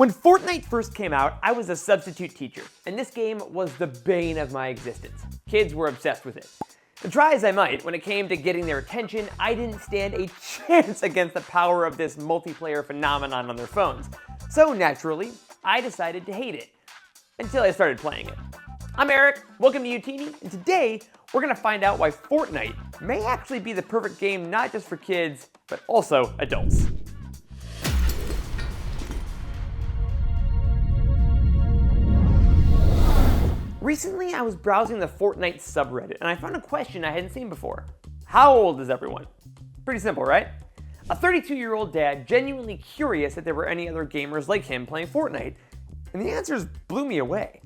When Fortnite first came out, I was a substitute teacher, and this game was the bane of my existence. Kids were obsessed with it. And try as I might, when it came to getting their attention, I didn't stand a chance against the power of this multiplayer phenomenon on their phones. So naturally, I decided to hate it, until I started playing it. I'm Eric, welcome to Utini, and today we're gonna find out why Fortnite may actually be the perfect game not just for kids, but also adults. Recently, I was browsing the Fortnite subreddit, and I found a question I hadn't seen before. How old is everyone? Pretty simple, right? A 32-year-old dad genuinely curious if there were any other gamers like him playing Fortnite, and the answers blew me away.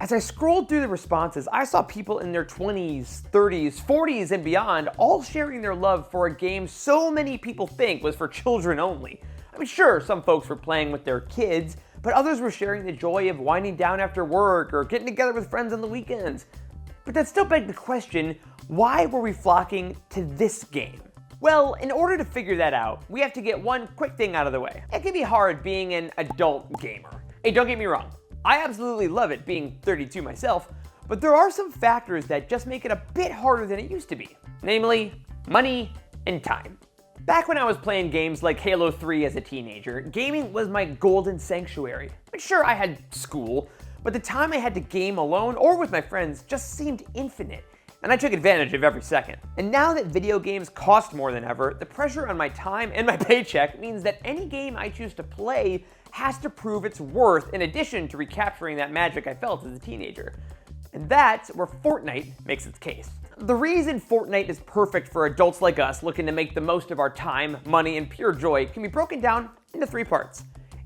As I scrolled through the responses, I saw people in their 20s, 30s, 40s, and beyond all sharing their love for a game so many people think was for children only. I mean, sure, some folks were playing with their kids, but others were sharing the joy of winding down after work or getting together with friends on the weekends. But that still begged the question, why were we flocking to this game? Well, in order to figure that out, we have to get one quick thing out of the way. It can be hard being an adult gamer. Hey, don't get me wrong, I absolutely love it being 32 myself, but there are some factors that just make it a bit harder than it used to be. Namely, money and time. Back when I was playing games like Halo 3 as a teenager, gaming was my golden sanctuary. And sure, I had school, but the time I had to game alone or with my friends just seemed infinite, and I took advantage of every second. And now that video games cost more than ever, the pressure on my time and my paycheck means that any game I choose to play has to prove its worth in addition to recapturing that magic I felt as a teenager. And that's where Fortnite makes its case. The reason Fortnite is perfect for adults like us looking to make the most of our time, money, and pure joy can be broken down into three parts.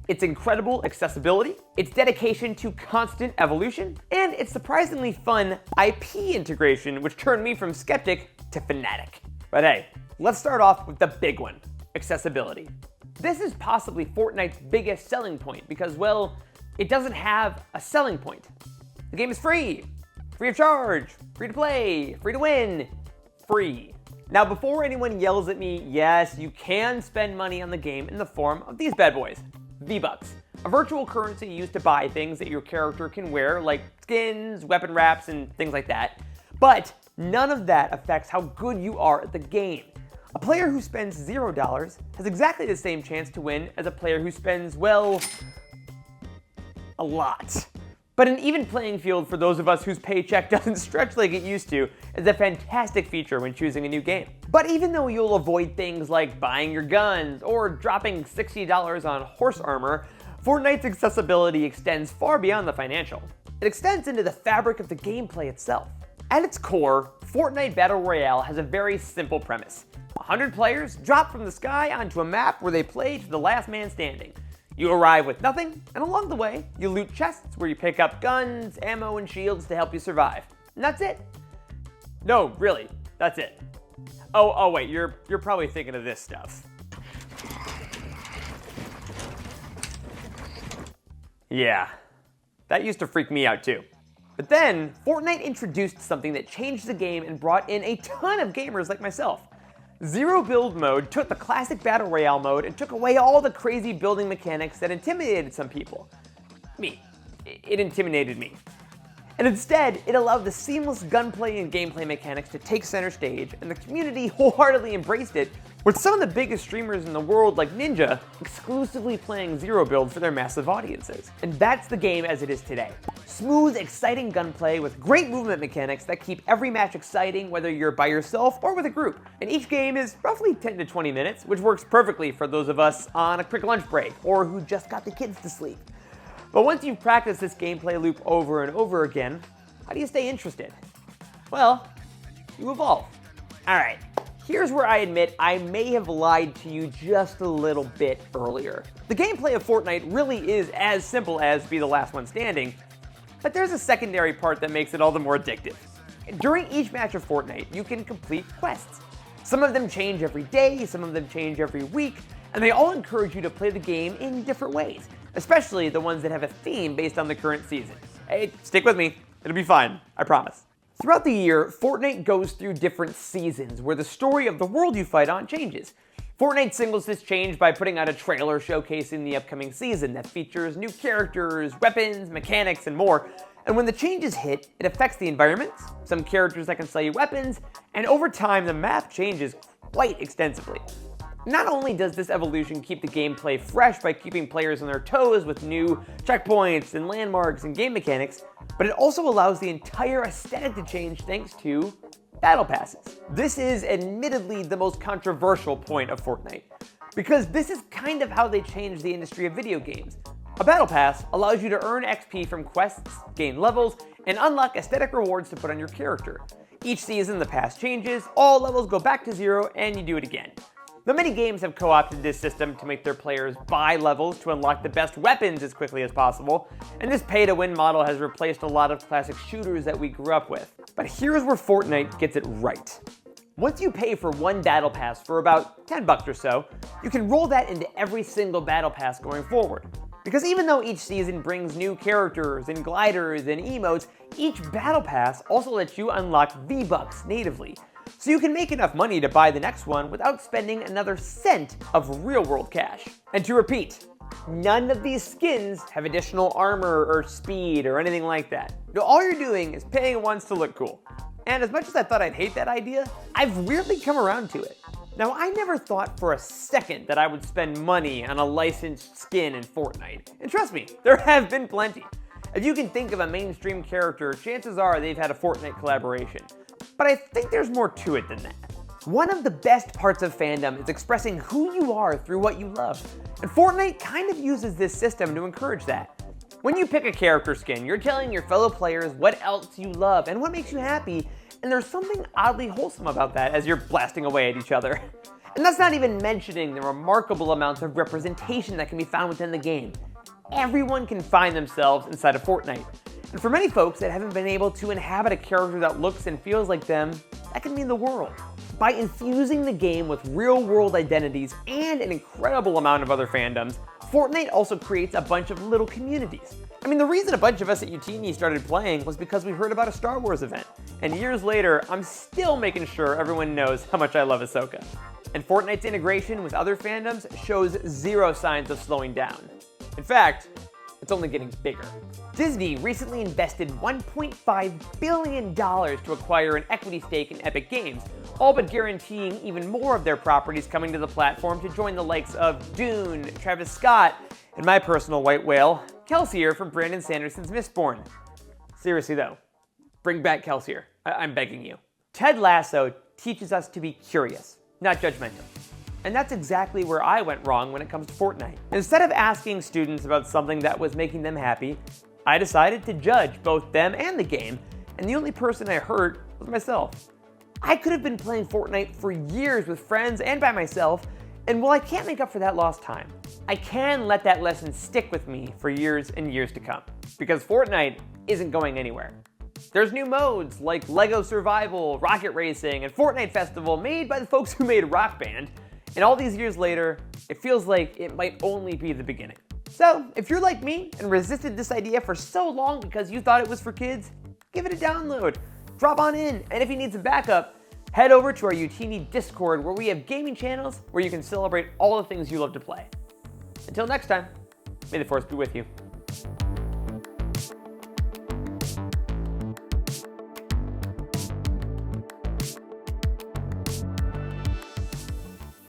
Its incredible accessibility, its dedication to constant evolution, and its surprisingly fun IP integration, which turned me from skeptic to fanatic. But hey, let's start off with the big one, accessibility. This is possibly Fortnite's biggest selling point because, well, it doesn't have a selling point. The game is free of charge, free to play, free to win, free. Now, before anyone yells at me, yes, you can spend money on the game in the form of these bad boys, V-Bucks, a virtual currency used to buy things that your character can wear, like skins, weapon wraps, and things like that. But none of that affects how good you are at the game. A player who spends $0 has exactly the same chance to win as a player who spends, well, a lot. But an even playing field for those of us whose paycheck doesn't stretch like it used to is a fantastic feature when choosing a new game. But even though you'll avoid things like buying your guns or dropping $60 on horse armor, Fortnite's accessibility extends far beyond the financial. It extends into the fabric of the gameplay itself. At its core, Fortnite Battle Royale has a very simple premise. 100 players drop from the sky onto a map where they play to the last man standing. You arrive with nothing, and along the way, you loot chests where you pick up guns, ammo, and shields to help you survive. And that's it. No, really, that's it. Oh wait, you're probably thinking of this stuff. Yeah, that used to freak me out too. But then, Fortnite introduced something that changed the game and brought in a ton of gamers like myself. Zero build mode took the classic Battle Royale mode and took away all the crazy building mechanics that intimidated some people. Me. It intimidated me. And instead, it allowed the seamless gunplay and gameplay mechanics to take center stage, and the community wholeheartedly embraced it, with some of the biggest streamers in the world like Ninja exclusively playing Zero build for their massive audiences. And that's the game as it is today. Smooth, exciting gunplay with great movement mechanics that keep every match exciting whether you're by yourself or with a group. And each game is roughly 10 to 20 minutes, which works perfectly for those of us on a quick lunch break or who just got the kids to sleep. But once you've practiced this gameplay loop over and over again, how do you stay interested? Well, you evolve. Alright, here's where I admit I may have lied to you just a little bit earlier. The gameplay of Fortnite really is as simple as be the last one standing, but there's a secondary part that makes it all the more addictive. During each match of Fortnite, you can complete quests. Some of them change every day, some of them change every week, and they all encourage you to play the game in different ways, especially the ones that have a theme based on the current season. Hey, stick with me, it'll be fine, I promise. Throughout the year, Fortnite goes through different seasons where the story of the world you fight on changes. Fortnite signals this change by putting out a trailer showcasing the upcoming season that features new characters, weapons, mechanics, and more. And when the changes hit, it affects the environments, some characters that can sell you weapons, and over time the map changes quite extensively. Not only does this evolution keep the gameplay fresh by keeping players on their toes with new checkpoints and landmarks and game mechanics, but it also allows the entire aesthetic to change thanks to battle passes. This is admittedly the most controversial point of Fortnite, because this is kind of how they changed the industry of video games. A battle pass allows you to earn XP from quests, gain levels, and unlock aesthetic rewards to put on your character. Each season the pass changes, all levels go back to zero, and you do it again. Though many games have co-opted this system to make their players buy levels to unlock the best weapons as quickly as possible, and this pay-to-win model has replaced a lot of classic shooters that we grew up with. But here's where Fortnite gets it right. Once you pay for one battle pass for about $10 or so, you can roll that into every single battle pass going forward. Because even though each season brings new characters and gliders and emotes, each battle pass also lets you unlock V-Bucks natively. So you can make enough money to buy the next one without spending another cent of real-world cash. And to repeat, none of these skins have additional armor or speed or anything like that. All you're doing is paying once to look cool. And as much as I thought I'd hate that idea, I've weirdly come around to it. Now, I never thought for a second that I would spend money on a licensed skin in Fortnite. And trust me, there have been plenty. If you can think of a mainstream character, chances are they've had a Fortnite collaboration. But I think there's more to it than that. One of the best parts of fandom is expressing who you are through what you love. And Fortnite kind of uses this system to encourage that. When you pick a character skin, you're telling your fellow players what else you love and what makes you happy, and there's something oddly wholesome about that as you're blasting away at each other. And that's not even mentioning the remarkable amounts of representation that can be found within the game. Everyone can find themselves inside of Fortnite. And for many folks that haven't been able to inhabit a character that looks and feels like them, that can mean the world. By infusing the game with real-world identities and an incredible amount of other fandoms, Fortnite also creates a bunch of little communities. I mean, the reason a bunch of us at UTME started playing was because we heard about a Star Wars event. And years later, I'm still making sure everyone knows how much I love Ahsoka. And Fortnite's integration with other fandoms shows zero signs of slowing down. In fact, it's only getting bigger. Disney recently invested $1.5 billion to acquire an equity stake in Epic Games, all but guaranteeing even more of their properties coming to the platform to join the likes of Dune, Travis Scott, and my personal white whale, Kelsier from Brandon Sanderson's Mistborn. Seriously though, bring back Kelsier. I'm begging you. Ted Lasso teaches us to be curious, not judgmental. And that's exactly where I went wrong when it comes to Fortnite. Instead of asking students about something that was making them happy, I decided to judge both them and the game, and the only person I hurt was myself. I could have been playing Fortnite for years with friends and by myself, and while I can't make up for that lost time, I can let that lesson stick with me for years and years to come. Because Fortnite isn't going anywhere. There's new modes like LEGO Survival, Rocket Racing, and Fortnite Festival made by the folks who made Rock Band. And all these years later, it feels like it might only be the beginning. So, if you're like me and resisted this idea for so long because you thought it was for kids, give it a download. Drop on in, and if you need some backup, head over to our UTME Discord where we have gaming channels where you can celebrate all the things you love to play. Until next time, may the Force be with you.